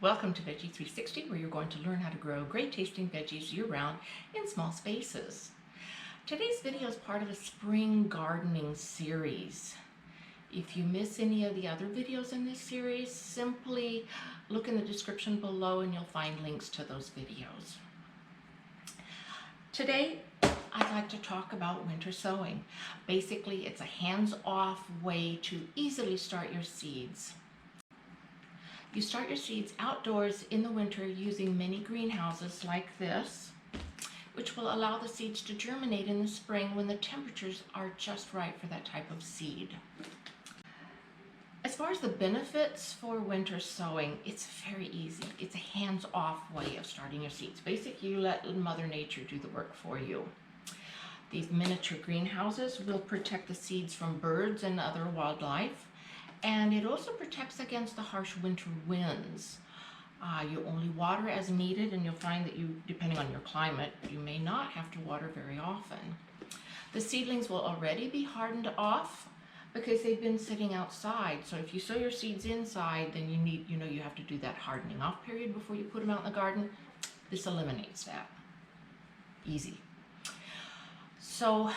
Welcome to Veggie 360, where you're going to learn how to grow great tasting veggies year-round in small spaces. Today's video is part of a spring gardening series. If you miss any of the other videos in this series, simply look in the description below and you'll find links to those videos. Today, I'd like to talk about winter sowing. Basically, it's a hands-off way to easily start your seeds. You start your seeds outdoors in the winter using mini greenhouses like this, which will allow the seeds to germinate in the spring when the temperatures are just right for that type of seed. As far as the benefits for winter sowing, it's very easy. It's a hands-off way of starting your seeds. Basically, you let Mother Nature do the work for you. These miniature greenhouses will protect the seeds from birds and other wildlife. And it also protects against the harsh winter winds. You only water as needed, and you'll find that depending on your climate, you may not have to water very often. The seedlings will already be hardened off because they've been sitting outside. So if you sow your seeds inside, then you have to do that hardening off period before you put them out in the garden. This eliminates that. Easy. So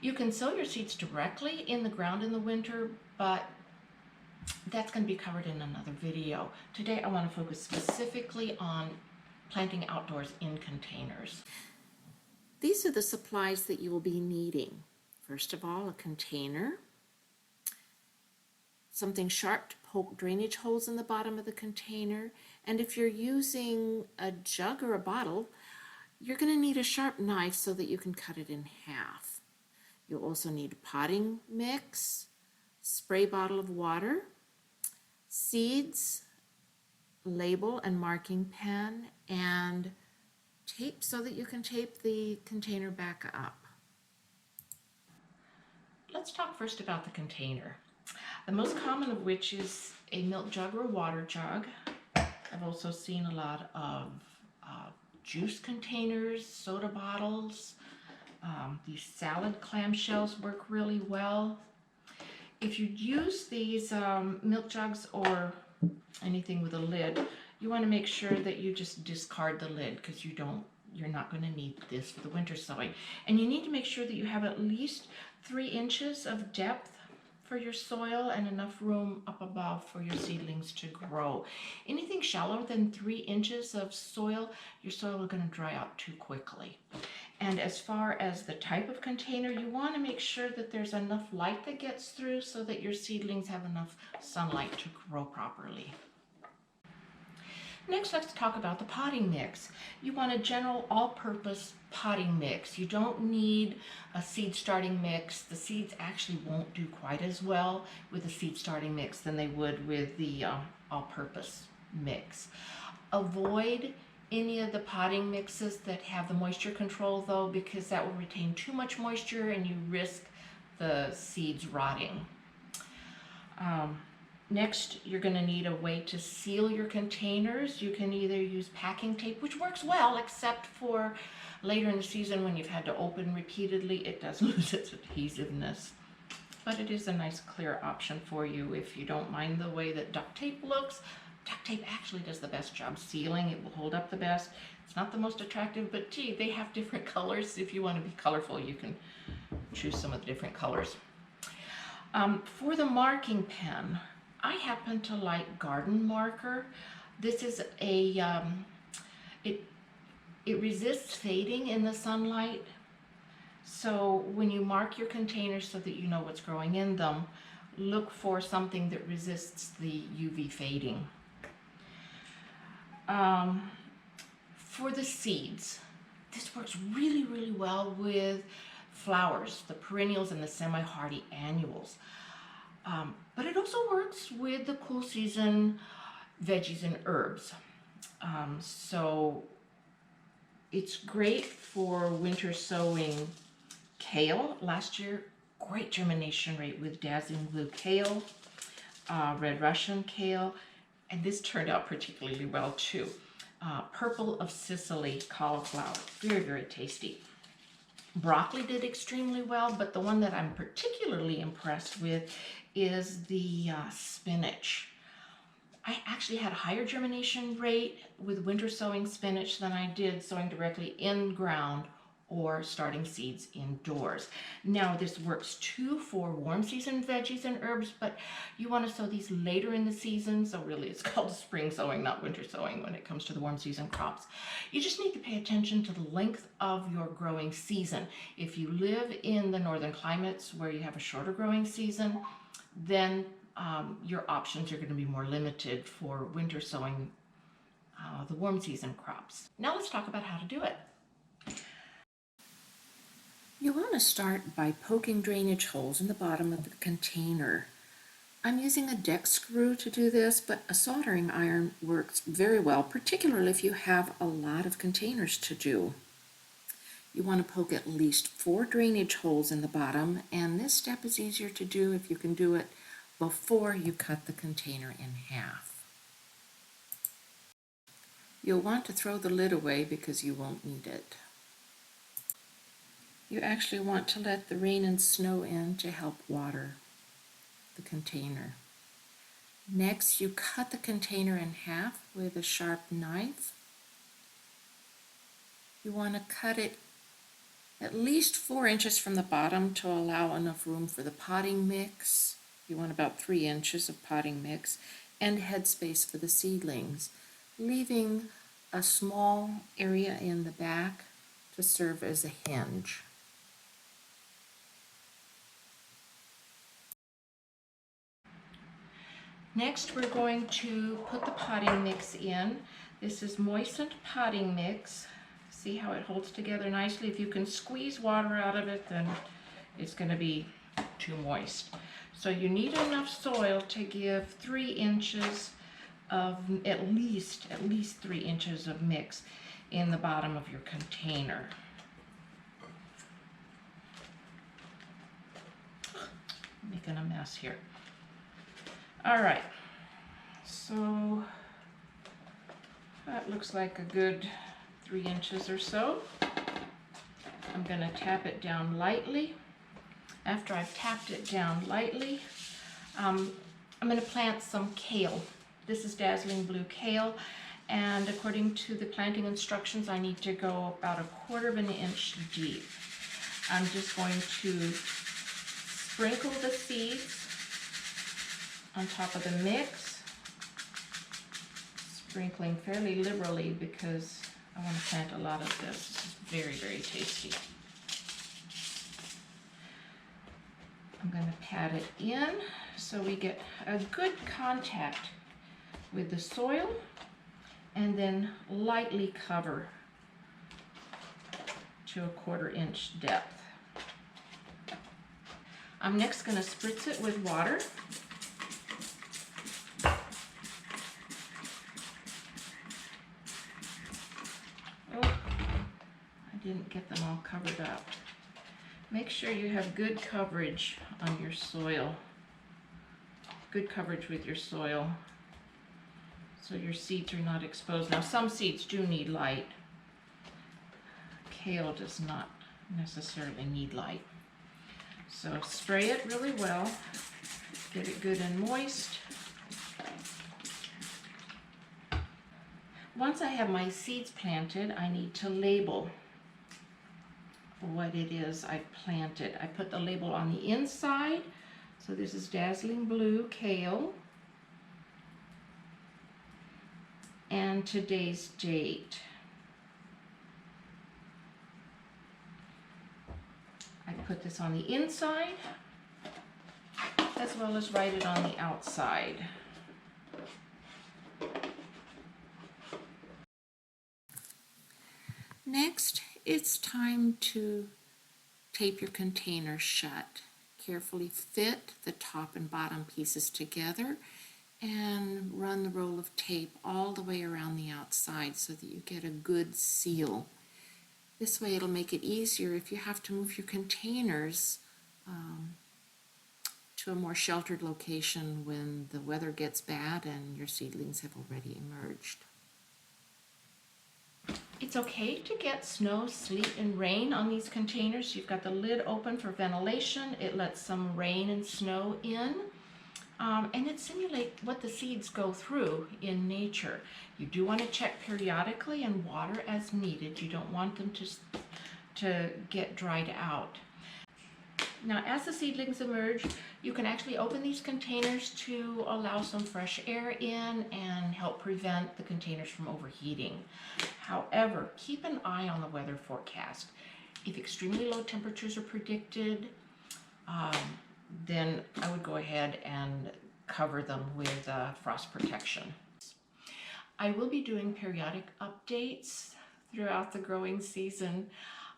you can sow your seeds directly in the ground in the winter, but that's going to be covered in another video. Today I want to focus specifically on planting outdoors in containers. These are the supplies that you will be needing. First of all, a container, something sharp to poke drainage holes in the bottom of the container, and if you're using a jug or a bottle, you're going to need a sharp knife so that you can cut it in half. You'll also need a potting mix, spray bottle of water, seeds, label and marking pen, and tape so that you can tape the container back up. Let's talk first about the container. The most common of which is a milk jug or a water jug. I've also seen a lot of juice containers, soda bottles. These salad clamshells work really well. If you use these milk jugs or anything with a lid, you want to make sure that you just discard the lid because you're not going to need this for the winter sowing. And you need to make sure that you have at least 3 inches of depth for your soil and enough room up above for your seedlings to grow. Anything shallower than 3 inches of soil, your soil is going to dry out too quickly. And as far as the type of container, you want to make sure that there's enough light that gets through so that your seedlings have enough sunlight to grow properly. Next, let's talk about the potting mix. You want a general all-purpose potting mix. You don't need a seed starting mix. The seeds actually won't do quite as well with a seed starting mix than they would with the all-purpose mix. Avoid any of the potting mixes that have the moisture control though, because that will retain too much moisture and you risk the seeds rotting. Next, you're going to need a way to seal your containers. You can either use packing tape, which works well, except for later in the season when you've had to open repeatedly, it does lose its adhesiveness. But it is a nice clear option for you if you don't mind the way that duct tape looks. Duct tape actually does the best job sealing. It will hold up the best. It's not the most attractive, but gee, they have different colors. If you want to be colorful, you can choose some of the different colors. For the marking pen, I happen to like garden marker. This is a, it resists fading in the sunlight. So when you mark your containers so that you know what's growing in them, look for something that resists the UV fading. For the seeds, this works really, really well with flowers, the perennials and the semi-hardy annuals. But it also works with the cool season veggies and herbs. So it's great for winter sowing kale. Last year, great germination rate with Dazzling blue kale, red Russian kale, and this turned out particularly well too. Purple of Sicily cauliflower, very, very tasty. Broccoli did extremely well, but the one that I'm particularly impressed with is the spinach. I actually had a higher germination rate with winter sowing spinach than I did sowing directly in ground or starting seeds indoors. Now this works too for warm season veggies and herbs, but you want to sow these later in the season, so really it's called spring sowing, not winter sowing when it comes to the warm season crops. You just need to pay attention to the length of your growing season. If you live in the northern climates where you have a shorter growing season, then your options are going to be more limited for winter sowing the warm season crops. Now let's talk about how to do it. You want to start by poking drainage holes in the bottom of the container. I'm using a deck screw to do this, but a soldering iron works very well, particularly if you have a lot of containers to do. You want to poke at least 4 drainage holes in the bottom, and this step is easier to do if you can do it before you cut the container in half. You'll want to throw the lid away because you won't need it. You actually want to let the rain and snow in to help water the container. Next, you cut the container in half with a sharp knife. You want to cut it at least 4 inches from the bottom to allow enough room for the potting mix. You want about 3 inches of potting mix and headspace for the seedlings, leaving a small area in the back to serve as a hinge. Next, we're going to put the potting mix in. This is moistened potting mix. See how it holds together nicely? If you can squeeze water out of it, then it's going to be too moist. So you need enough soil to give 3 inches of, at least 3 inches of mix in the bottom of your container. Making a mess here. All right, so that looks like a good 3 inches or so. I'm going to tap it down lightly. After I've tapped it down lightly, I'm going to plant some kale. This is Dazzling blue kale, and according to the planting instructions, I need to go about 1/4 of an inch deep. I'm just going to sprinkle the seeds on top of the mix, sprinkling fairly liberally because I want to plant a lot of this. This is very, very tasty. I'm going to pat it in so we get a good contact with the soil, and then lightly cover to 1/4 inch depth. I'm next going to spritz it with water. Didn't get them all covered up. Make sure you have good coverage on your soil, good coverage with your soil, so your seeds are not exposed. Now some seeds do need light. Kale does not necessarily need light. So spray it really well, get it good and moist. Once I have my seeds planted, I need to label what it is I've planted. I put the label on the inside. So this is Dazzling blue kale and today's date. I put this on the inside as well as write it on the outside. Next, it's time to tape your container shut. Carefully fit the top and bottom pieces together and run the roll of tape all the way around the outside so that you get a good seal. This way it'll make it easier if you have to move your containers to a more sheltered location when the weather gets bad and your seedlings have already emerged. It's okay to get snow, sleet, and rain on these containers. You've got the lid open for ventilation. It lets some rain and snow in. and it simulates what the seeds go through in nature. You do want to check periodically and water as needed. You don't want them to get dried out. Now, as the seedlings emerge, you can actually open these containers to allow some fresh air in and help prevent the containers from overheating. However, keep an eye on the weather forecast. If extremely low temperatures are predicted, then I would go ahead and cover them with frost protection. I will be doing periodic updates throughout the growing season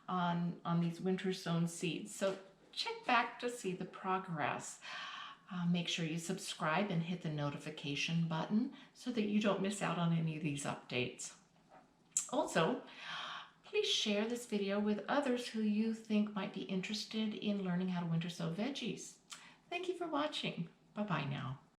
on these winter sown seeds. So check back to see the progress. Make sure you subscribe and hit the notification button so that you don't miss out on any of these updates. Also, please share this video with others who you think might be interested in learning how to winter sow veggies. Thank you for watching. Bye-bye now.